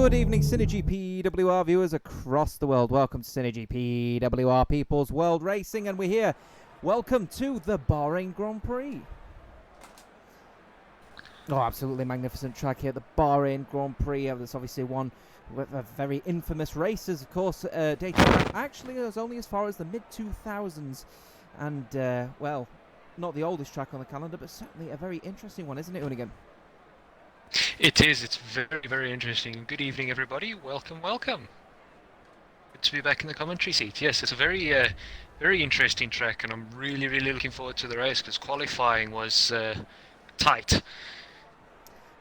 Good evening, SynergyPWR viewers across the world. Welcome to SynergyPWR People's World Racing, and we're here. Welcome to the Bahrain Grand Prix. Oh, absolutely magnificent track here at the Bahrain Grand Prix. There's obviously one with a very infamous races, of course, dating actually as only as far as the mid-2000s. And, well, not the oldest track on the calendar, but certainly a very interesting one, isn't it, Hoonigan? It is. It's very, very interesting. Good evening, everybody. Welcome, welcome. Good to be back in the commentary seat. Yes, it's a very, very interesting track, and I'm really, really looking forward to the race because qualifying was tight.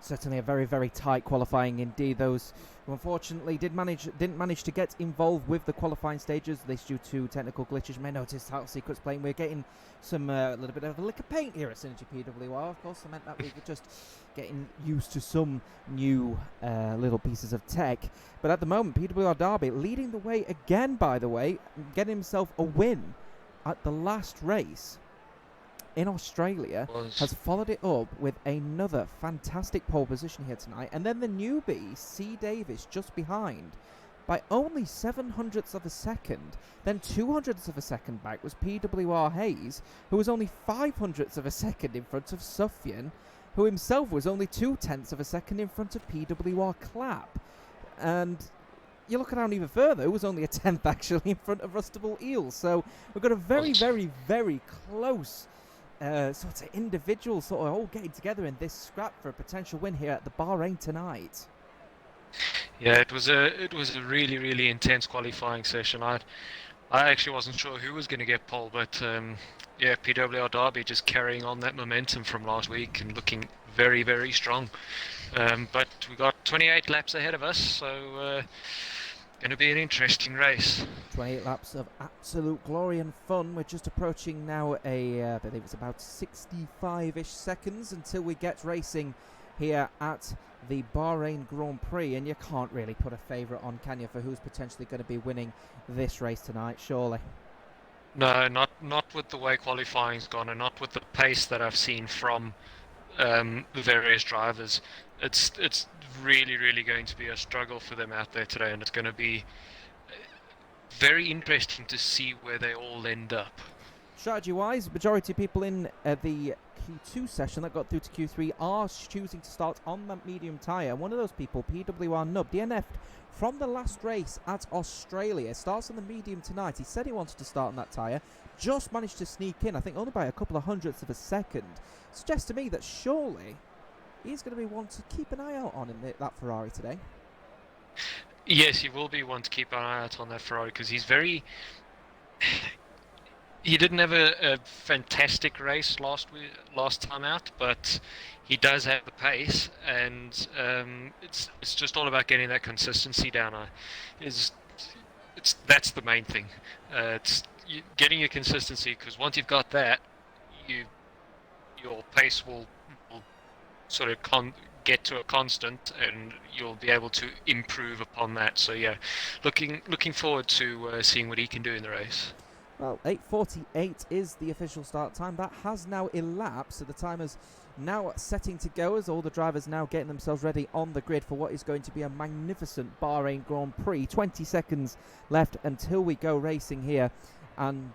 Certainly a very, very tight qualifying indeed. Those who unfortunately didn't manage to get involved with the qualifying stages, this due to technical glitches. You may notice Title Secrets playing. We're getting some a little bit of a lick of paint here at SynergyPWR. Of course, I meant that we were just getting used to some new little pieces of tech. But at the moment, PWR Derby leading the way again, by the way, getting himself a win at the last race in Australia, has followed it up with another fantastic pole position here tonight. And then the newbie, C. Davis, just behind by only 700ths of a second. Then 200ths of a second back was PWR Hayes, who was only 500ths of a second in front of Sufyan, who himself was only 2/10ths of a second in front of PWR Clapp. And you look around even further, it was only a 10th actually in front of Rustable Eels. So we've got a very, very, very close sort of individuals sort of all getting together in this scrap for a potential win here at the Bahrain tonight. Yeah, it was a really, really intense qualifying session. I actually wasn't sure who was going to get pole, but yeah, PWR Derby just carrying on that momentum from last week and looking very, very strong. But we got 28 laps ahead of us, so going to be an interesting race. 28 laps of absolute glory and fun. We're just approaching now I believe it's about 65-ish seconds until we get racing here at the Bahrain Grand Prix, and you can't really put a favourite on, can you, for who's potentially going to be winning this race tonight, surely? No, not with the way qualifying's gone, and not with the pace that I've seen from the various drivers. It's really, really going to be a struggle for them out there today, and it's going to be very interesting to see where they all end up. Strategy-wise, majority of people in the Q2 session that got through to Q3 are choosing to start on that medium tyre. One of those people, PWR Nub, DNF'd from the last race at Australia. Starts on the medium tonight. He said he wanted to start on that tyre. Just managed to sneak in, I think only by a couple of hundredths of a second. Suggests to me that surely he's going to be one to keep an eye out on in that Ferrari today. Yes, he will be one to keep an eye out on that Ferrari because he's very... He didn't have a fantastic race last time out, but he does have the pace, and it's just all about getting that consistency down. That's the main thing. It's getting your consistency, because once you've got that, your pace will sort of get to a constant, and you'll be able to improve upon that. So yeah, looking forward to seeing what he can do in the race. Well, 8:48 is the official start time. That has now elapsed, so the timer's now setting to go as all the drivers now getting themselves ready on the grid for what is going to be a magnificent Bahrain Grand Prix. 20 seconds left until we go racing here, and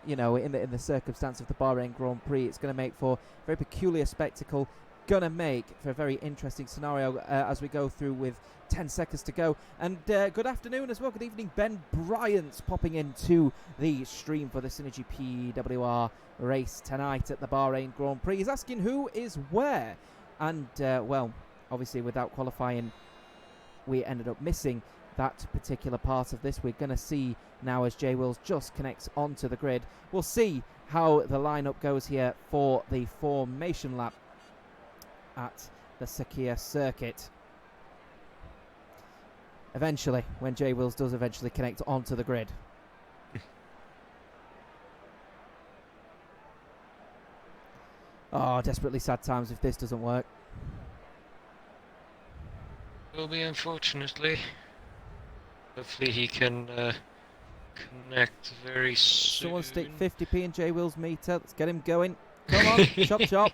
you know, in the circumstance of the Bahrain Grand Prix, it's going to make for a very peculiar spectacle. Going to make for a very interesting scenario as we go through with 10 seconds to go. And good afternoon as well. Good evening. Ben Bryant popping into the stream for the SynergyPWR race tonight at the Bahrain Grand Prix. He's asking who is where. And, well, obviously without qualifying, we ended up missing that particular part of this. We're going to see now as J Wills just connects onto the grid. We'll see how the lineup goes here for the formation lap at the Sakhir circuit. Eventually, when J Wills does eventually connect onto the grid. Oh, desperately sad times if this doesn't work. Will be, unfortunately. Hopefully he can connect very soon. Someone stick 50p in J Wills meter. Let's get him going. Come on, chop chop.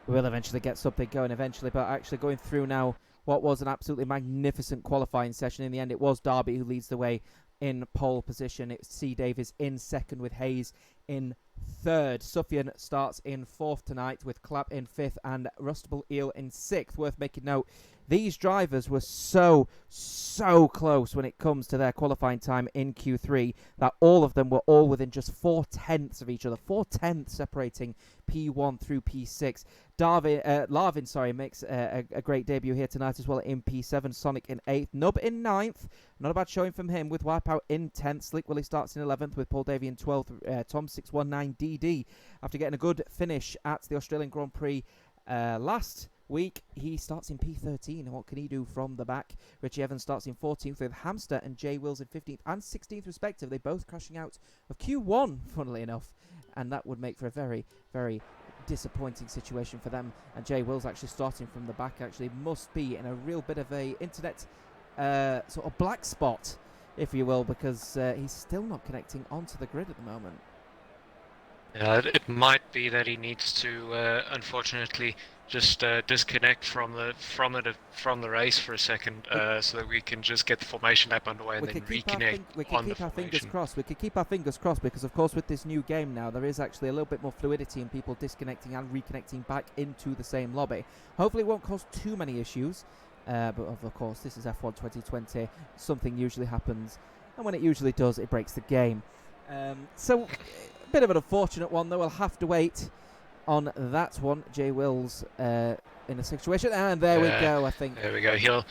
We'll eventually get something going eventually, but actually going through now what was an absolutely magnificent qualifying session. In the end, it was Derby who leads the way in pole position. It's C. Davies in second with Hayes in third. Sufyan starts in fourth tonight with Clapp in fifth and Rustable Eel in sixth. Worth making note, these drivers were so close when it comes to their qualifying time in Q3 that all of them were all within just 4/10 of each other. 4/10 separating P1 through P6. Larvin makes a great debut here tonight as well in P7. Sonic in 8th. Nub in 9th. Not a bad showing from him with Wipeout in 10th. Slick Willie starts in 11th with Paul Davey in 12th. Tom 619 DD after getting a good finish at the Australian Grand Prix last week. He starts in P13. What can he do from the back? Richie Evans starts in 14th with Hamster and Jay Wills in 15th and 16th respectively, both crashing out of Q1, funnily enough. And that would make for a very, very disappointing situation for them. And Jay Wills actually starting from the back actually must be in a real bit of a internet sort of black spot, if you will, because he's still not connecting onto the grid at the moment. Yeah, it might be that he needs to, unfortunately, just disconnect from the race for a second, so that we can just get the formation lap underway and then reconnect. We can keep our fingers crossed. We could keep our fingers crossed because, of course, with this new game now, there is actually a little bit more fluidity in people disconnecting and reconnecting back into the same lobby. Hopefully, it won't cause too many issues. But of course, this is F1 2020. Something usually happens, and when it usually does, it breaks the game. So, a bit of an unfortunate one, though. We'll have to wait on that one. Jay Wills in a situation, and there we go. I think there we go. He'll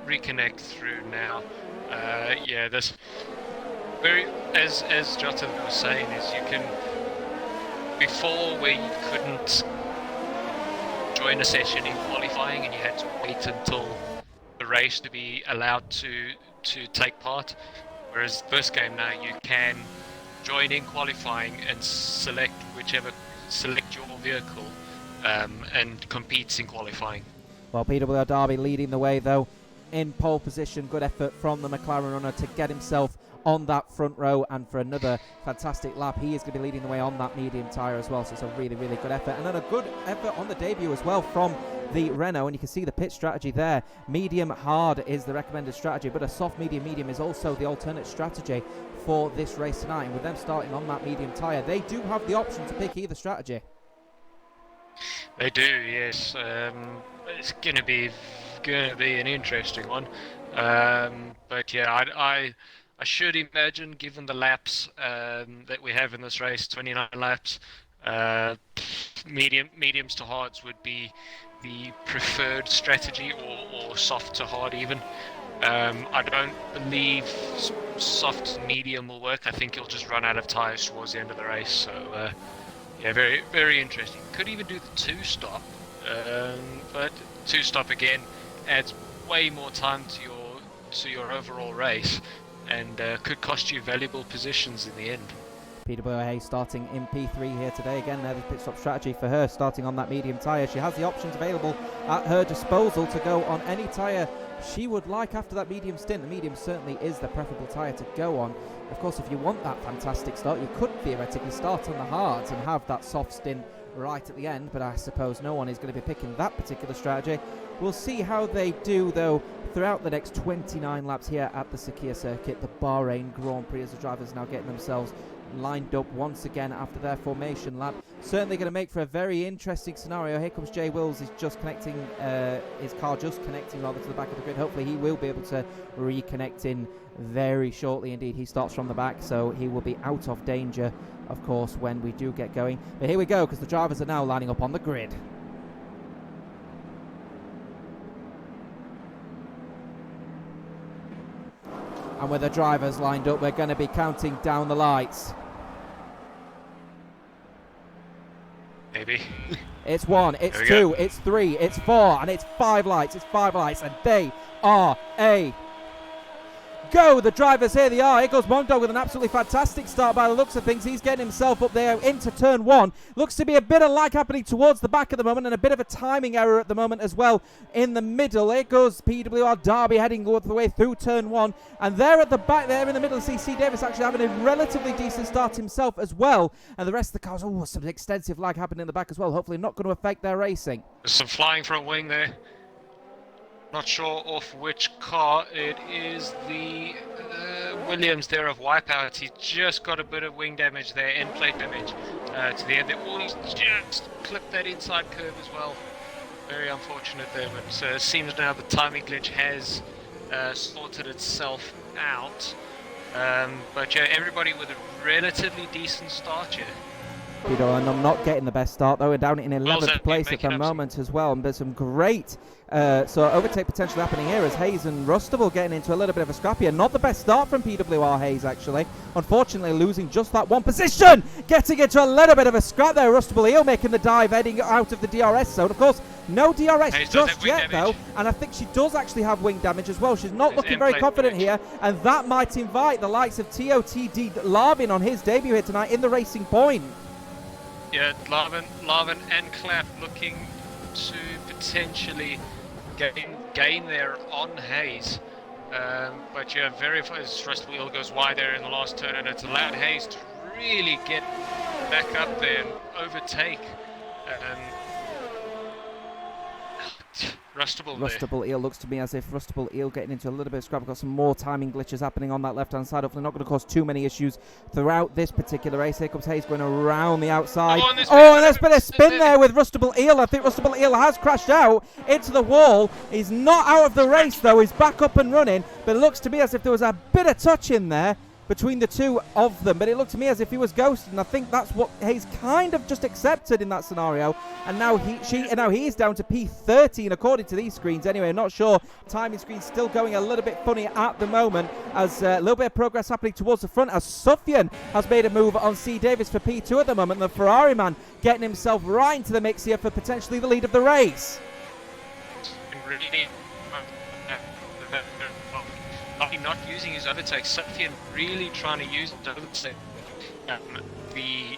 reconnect through now. This very as Jota was saying is you can before where you couldn't join a session in qualifying and you had to wait until the race to be allowed to take part, whereas this game now you can join in qualifying and select your vehicle and compete in qualifying. Well, PWR Derby leading the way though in pole position. Good effort from the McLaren runner to get himself on that front row, and for another fantastic lap. He is going to be leading the way on that medium tyre as well, so it's a really, really good effort. And then a good effort on the debut as well from the Renault, and you can see the pit strategy there. Medium hard is the recommended strategy, but a soft medium is also the alternate strategy for this race tonight. And with them starting on that medium tyre, they do have the option to pick either strategy. They do, yes. It's going to be an interesting one. But yeah, I should imagine, given the laps that we have in this race, 29 laps, mediums to hards would be the preferred strategy, or soft to hard even. I don't believe soft to medium will work. I think you'll just run out of tyres towards the end of the race. So yeah, very, very interesting. Could even do the two-stop, but two-stop again adds way more time to your overall race, and could cost you valuable positions in the end. PWA starting in P3 here today. Again, there's a pit stop strategy for her, starting on that medium tyre. She has the options available at her disposal to go on any tyre she would like after that medium stint. The medium certainly is the preferable tyre to go on. Of course, if you want that fantastic start, you could theoretically start on the hards and have that soft stint right at the end, but I suppose no one is going to be picking that particular strategy. We'll see how they do, though, throughout the next 29 laps here at the Sakhir circuit, the Bahrain Grand Prix, as the drivers are now getting themselves lined up once again after their formation lap. Certainly going to make for a very interesting scenario. Here comes Jay Wills. He's just connecting, his car just connecting rather to the back of the grid. Hopefully he will be able to reconnect in very shortly indeed. He starts from the back, so he will be out of danger, of course, when we do get going. But here we go, because the drivers are now lining up on the grid. And with the drivers lined up, we're going to be counting down the lights. Maybe. It's 1, it's 2, it's 3, it's 4, and it's 5 lights. It's 5 lights, and they are a go. The drivers, here they are. Here goes Mondo with an absolutely fantastic start by the looks of things. He's getting himself up there into turn 1. Looks to be a bit of lag happening towards the back at the moment, and a bit of a timing error at the moment as well in the middle. Here goes PWR Derby heading all the way through turn 1, and there at the back there in the middle, C Davis actually having a relatively decent start himself as well, and the rest of the cars, some extensive lag happening in the back as well. Hopefully not going to affect their racing. There's some flying from wing there. Not sure off which car. It is the Williams there of Wipeout. He's just got a bit of wing damage there, end plate damage to the end there. Oh, he's just clipped that inside curve as well. Very unfortunate there, but it seems now the timing glitch has sorted itself out. But yeah, everybody with a relatively decent start here. Peter and I'm not getting the best start though. We're down in 11th place at the moment as well, and there's some great overtake potential happening here as Hayes and Rustable getting into a little bit of a scrap here. Not the best start from PWR Hayes actually, unfortunately losing just that one position, getting into a little bit of a scrap there. Rustable Eel making the dive heading out of the DRS zone. Of course no DRS Hayes just yet though, and I think she does actually have wing damage as well. She's not looking very confident here, and that might invite the likes of TOTD Larvin on his debut here tonight in the Racing Point. Yeah, Larvin and Clap looking to potentially gain there on Hayes. But yeah, very fast. Rustable Eel goes wide there in the last turn, and it's allowed Hayes to really get back up there and overtake. Rustable Eel looks to me as if Rustable Eel getting into a little bit of scrap. We've got some more timing glitches happening on that left-hand side. Hopefully not going to cause too many issues throughout this particular race. Here comes Hayes going around the outside. And there's been a spin there with Rustable Eel. I think Rustable Eel has crashed out into the wall. He's not out of the race though. He's back up and running. But it looks to me as if there was a bit of touch in there between the two of them, but it looked to me as if he was ghosted, and I think that's what Hayes kind of just accepted in that scenario. And now he is down to P13 according to these screens. Anyway, I'm not sure. Timing screen's still going a little bit funny at the moment, as a little bit of progress happening towards the front, as Sufyan has made a move on C Davis for P2 at the moment. The Ferrari man getting himself right into the mix here for potentially the lead of the race. Not using his overtake, Sufyan really trying to use his overtake at the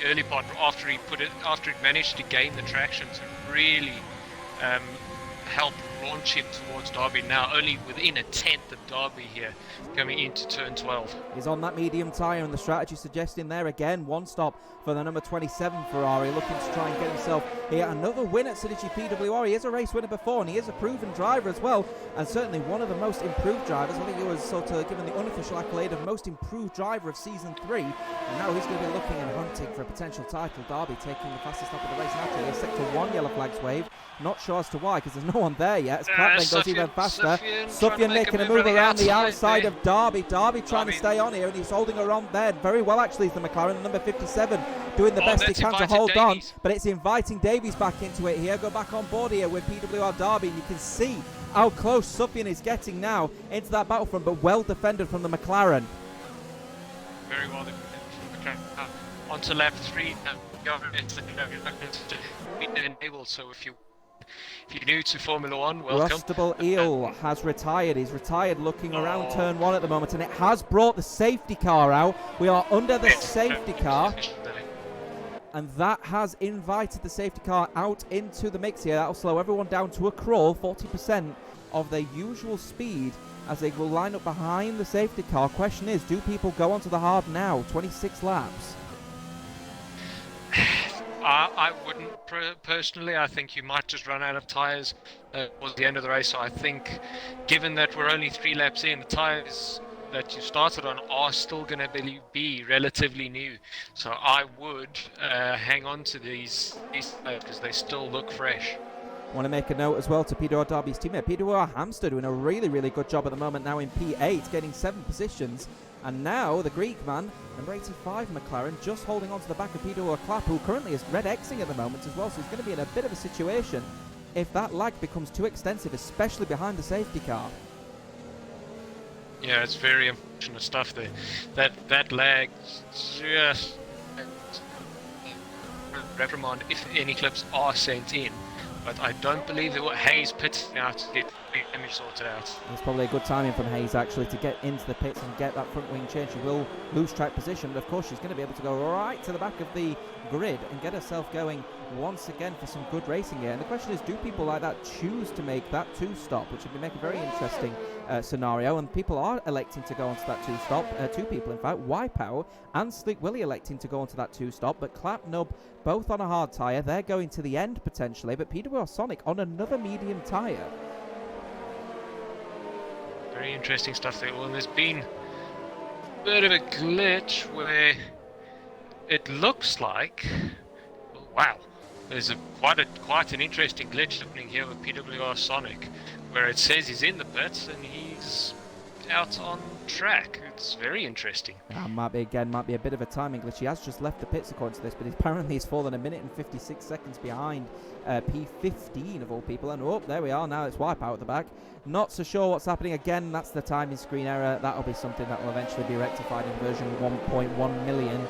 early part after he managed to gain the traction to really help launch him towards Derby. Now only within a tenth of Derby here, coming into turn 12. He's on that medium tyre, and the strategy suggesting there again one stop for the number 27 Ferrari, looking to try and get himself here another win at SynergyPWR. He is a race winner before, and he is a proven driver as well, and certainly one of the most improved drivers. I think he was sort of given the unofficial accolade of most improved driver of season 3, and now he's going to be looking and hunting for a potential title. Derby taking the fastest lap of the race naturally. A sector 1 yellow flags wave. Not sure as to why, because there's no one there yet. As Clap then goes even faster. Sufyan making a move around the outside of Derby. Derby trying to stay on here, and he's holding her on there very well actually. Is the McLaren, the number 57, doing the best he can to hold on, but it's inviting Davies back into it here. Go back on board here with PWR Derby, and you can see how close Sufyan is getting now into that battlefront, but well defended from the McLaren. Very well defended from the McLaren. Onto lap 3 now. It's enabled, so if you're new to Formula 1, welcome. Rustable Eel has retired. He's retired looking around turn 1 at the moment, and it has brought the safety car out. We are under the safety car, and that has invited the safety car out into the mix here. That'll slow everyone down to a crawl, 40% of their usual speed, as they will line up behind the safety car. Question is, do people go onto the hard now? 26 laps. I wouldn't personally. I think you might just run out of tyres towards the end of the race. So I think, given that we're only 3 laps in, the tyres that you started on are still going to be relatively new. So I would hang on to these because they still look fresh. I want to make a note as well to PWR Derby's teammate. PWR Hamster doing a really, really good job at the moment now in P8, getting 7 positions. And now the Greek man, number 85 McLaren, just holding on to the back of PWR Clap, who currently is red Xing at the moment as well. So he's going to be in a bit of a situation if that lag becomes too extensive, especially behind the safety car. Yeah, it's very unfortunate stuff there. That lag just reprimand if any clips are sent in. But I don't believe that what Hayes pitting out did damage sorted out. It's probably a good timing from Hayes actually to get into the pits and get that front wing change. She will lose track position, but of course she's going to be able to go right to the back of the grid and get herself going once again for some good racing here. And the question is, do people like that choose to make that two-stop, which would make a very interesting scenario? And people are electing to go onto that two-stop. Two people, in fact, Wipeout and Slick Willy electing to go onto that two-stop, but Clap, Nub, both on a hard tyre. They're going to the end potentially, but PWR Sonic on another medium tyre. Very interesting stuff there. Well, there's been a bit of a glitch where it looks like, oh, wow, there's quite an interesting glitch happening here with PWR Sonic, where it says he's in the pits and he's out on track. It's very interesting. Might be a bit of a timing glitch. He has just left the pits according to this, but apparently he's fallen 1 minute and 56 seconds behind P15 of all people. And oh, there we are now. It's Wipeout at the back. Not so sure what's happening. Again, that's the timing screen error. That'll be something that will eventually be rectified in version 1.1 million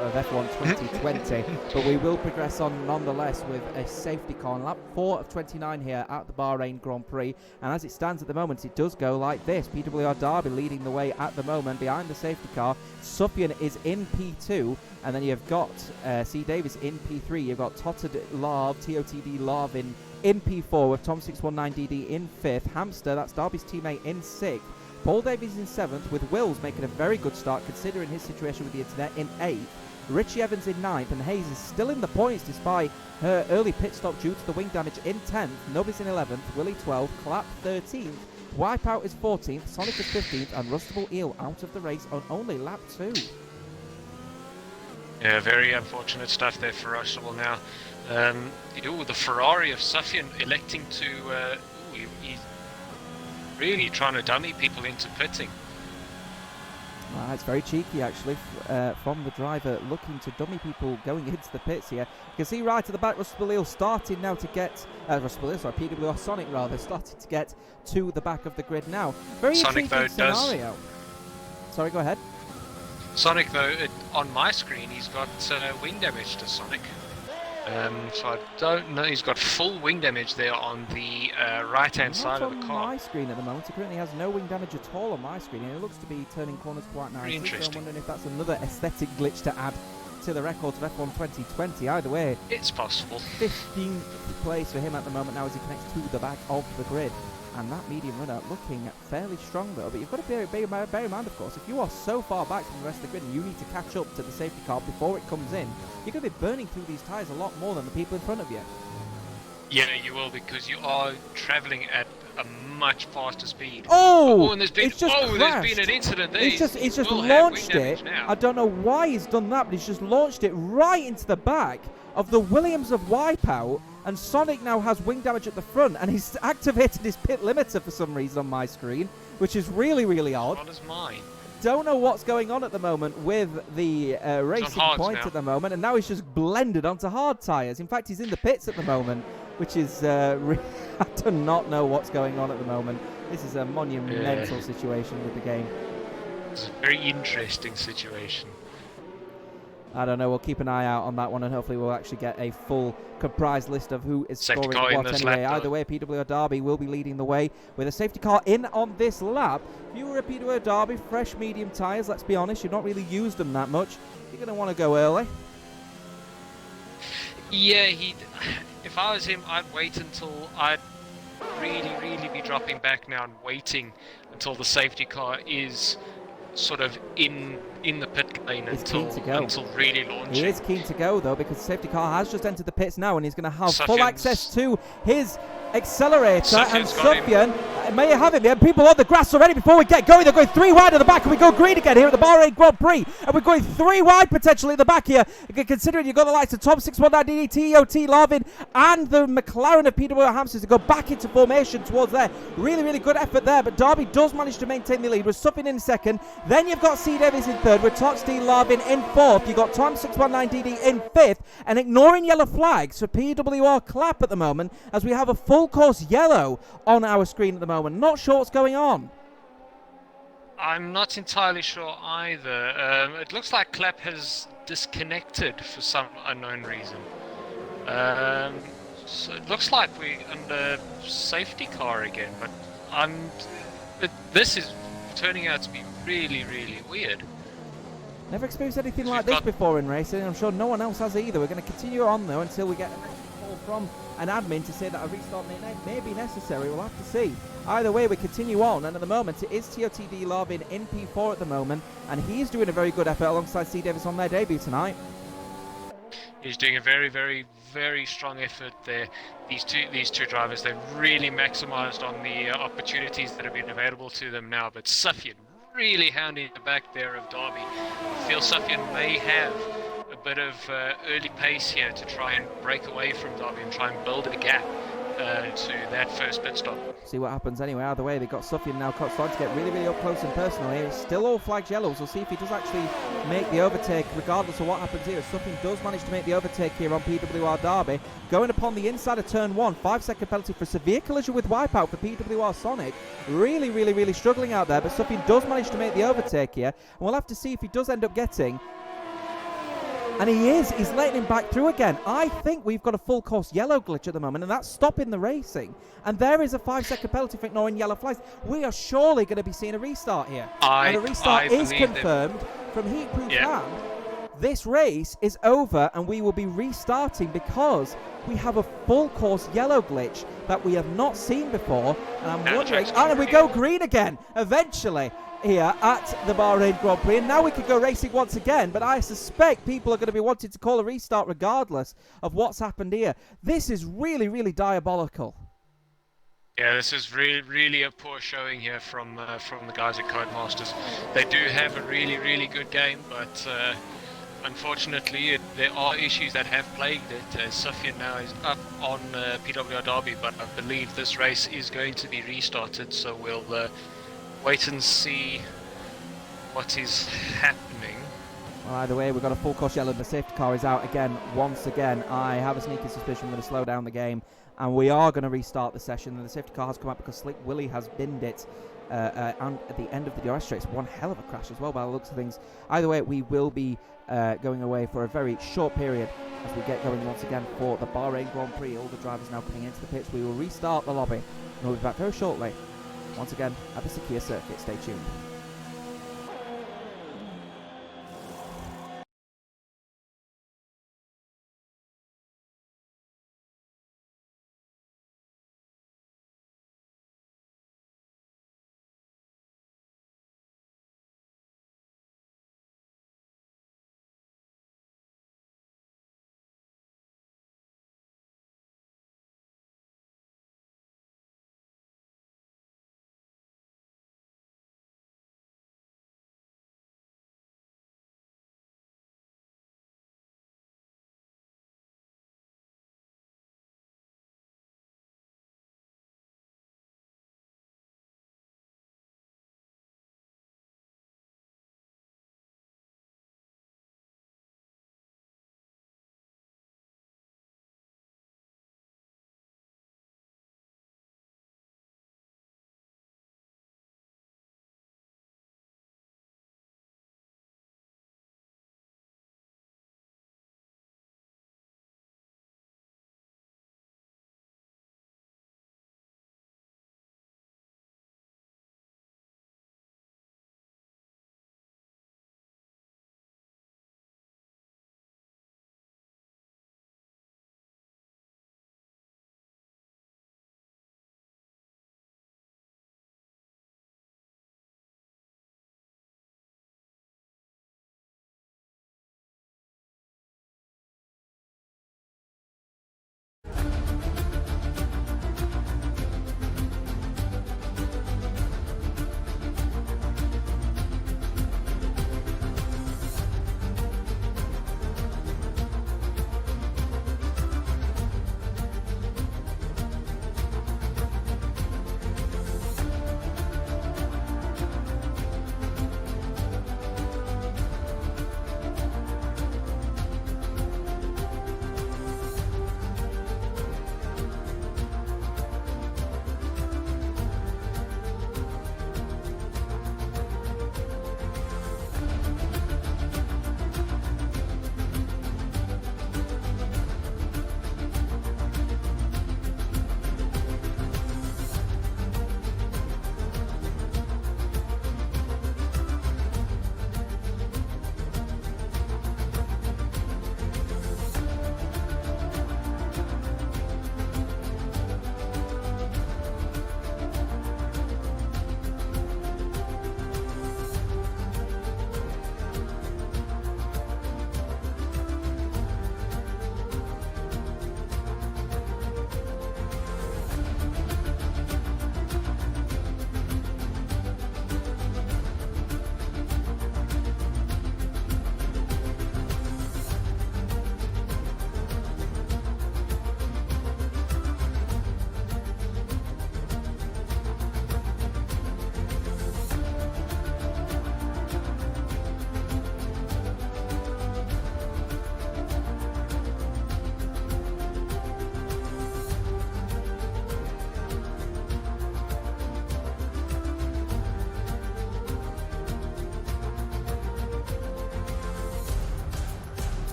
of F1 2020. But we will progress on nonetheless with a safety car on lap 4 of 29 here at the Bahrain Grand Prix. And as it stands at the moment, it does go like this. PWR Derby leading the way at the moment behind the safety car. Sufjan is in P2, and then you've got C. Davis in P3. You've got TOTD Larv in P4 with Tom619DD in 5th. Hamster, that's Derby's teammate, in 6th. Paul Davies in 7th, with Wills making a very good start considering his situation with the internet, in 8th. Richie Evans in 9th, and Hayes is still in the points despite her early pit stop due to the wing damage, in 10th. Nub is in 11th, Willie 12th, Clap 13th, Wipeout is 14th, Sonic is 15th, and Rustable Eel out of the race on only lap 2. Yeah, very unfortunate stuff there for Rustable now. The Ferrari of Sufjan electing to... he's really trying to dummy people into pitting. It's very cheeky actually from the driver, looking to dummy people going into the pits here. You can see right at the back Rustable Eel starting now to get PWR Sonic rather starting to get to the back of the grid now. Very Sonic intriguing scenario. Sorry, go ahead. Sonic though, on my screen he's got wing damage to Sonic. So I don't know, he's got full wing damage there on the right-hand side of the car. On my screen at the moment, he currently has no wing damage at all on my screen, and it looks to be turning corners quite nicely. So I'm wondering if that's another aesthetic glitch to add to the records of F1 2020. Either way, it's possible. 15th place for him at the moment now as he connects to the back of the grid. And that medium runner looking fairly strong though, but you've got to bear in mind, of course, if you are so far back from the rest of the grid and you need to catch up to the safety car before it comes in, you're going to be burning through these tyres a lot more than the people in front of you. Yeah, you will, because you are travelling at a much faster speed. Oh, and there's been an incident there. He's just launched it. I don't know why he's done that, but he's just launched it right into the back of the Williams of Wipeout. And Sonic now has wing damage at the front, and he's activated his pit limiter for some reason on my screen, which is really, really odd. What is mine? Don't know what's going on at the moment with the racing point at the moment, and now he's just blended onto hard tyres. In fact, he's in the pits at the moment, which is I do not know what's going on at the moment. This is a monumental situation with the game. It's a very interesting situation. I don't know, we'll keep an eye out on that one, and hopefully we'll actually get a full comprised list of who is scoring what anyway. Either way, PWR Derby will be leading the way with a safety car in on this lap. If you were a PWR Derby, fresh medium tyres, let's be honest, you've not really used them that much. You're going to want to go early. Yeah, if I was him, I'd wait until I'd really be dropping back now and waiting until the safety car is sort of in the pit lane until really launching. He is keen to go though, because the safety car has just entered the pits now, and he's going to have full access to his accelerator. And Sufjan may have it. People on the grass already before we get going. They're going 3 wide at the back, and we go green again here at the Bahrain Grand Prix, and we're going 3 wide potentially at the back here, considering you've got the likes of Tom619DD, TOT Larvin, and the McLaren of PWR Hamsters to go back into formation towards there. Really good effort there, but Derby does manage to maintain the lead with Sufjan in 2nd. Then you've got C. Davis in 3rd with TOT Larvin in 4th. You've got Tom619DD in 5th, and ignoring yellow flags for PWR Clap at the moment, as we have a full course yellow on our screen at the moment. Not sure what's going on. I'm not entirely sure either. It looks like Clap has disconnected for some unknown reason. So it looks like we're under safety car again, but And this is turning out to be really, really weird. Never experienced anything like this before in racing. I'm sure no one else has either. We're going to continue on though until we get a call from an admin to say that a restart may be necessary. We'll have to see. Either way, we continue on, and at the moment it is TOTD Larvin in P4 at the moment, and he's doing a very good effort alongside C. Davis on their debut tonight. He's doing a very, very, very strong effort there. These two drivers, they've really maximised on the opportunities that have been available to them now. But Sufyan really hounding the back there of Derby. I feel Sufyan may have a bit of early pace here to try and break away from Derby and try and build a gap to that first pit stop. See what happens anyway. Either way, they've got Sufyan now starting to get really, really up close and personal here. It's still all flags yellow. We'll see if he does actually make the overtake, regardless of what happens here. Sufyan does manage to make the overtake here on PWR Derby. Going upon the inside of turn 1, 5-second penalty for severe collision with wipeout for PWR Sonic. Really, really, really struggling out there, but Sufyan does manage to make the overtake here. And we'll have to see if he does end up getting... And he's letting him back through again. I think we've got a full course yellow glitch at the moment, and that's stopping the racing. And there is a 5-second penalty for ignoring yellow flags. We are surely going to be seeing a restart here. And a restart is confirmed from Heatproof Land. This race is over, and we will be restarting because we have a full course yellow glitch that we have not seen before. And I'm wondering, and we go green again, eventually. Here at the Bahrain Grand Prix, and now we could go racing once again, but I suspect people are going to be wanting to call a restart regardless of what's happened here. This is really, really diabolical. Yeah, this is really a poor showing here from the guys at Codemasters. They do have a really, really good game, but unfortunately there are issues that have plagued it. Sufyan now is up on PWR Derby, but I believe this race is going to be restarted, so we'll wait and see what is happening. Well, either way, we've got a full course yellow. The safety car is out again, once again. I have a sneaky suspicion we're going to slow down the game, and we are going to restart the session. And the safety car has come out because Slick Willy has binned it and at the end of the DRS straight. It's one hell of a crash as well by the looks of things. Either way, we will be going away for a very short period as we get going once again for the Bahrain Grand Prix. All the drivers now coming into the pits. We will restart the lobby, and we'll be back very shortly. Once again, at the Sakhir circuit. Stay tuned.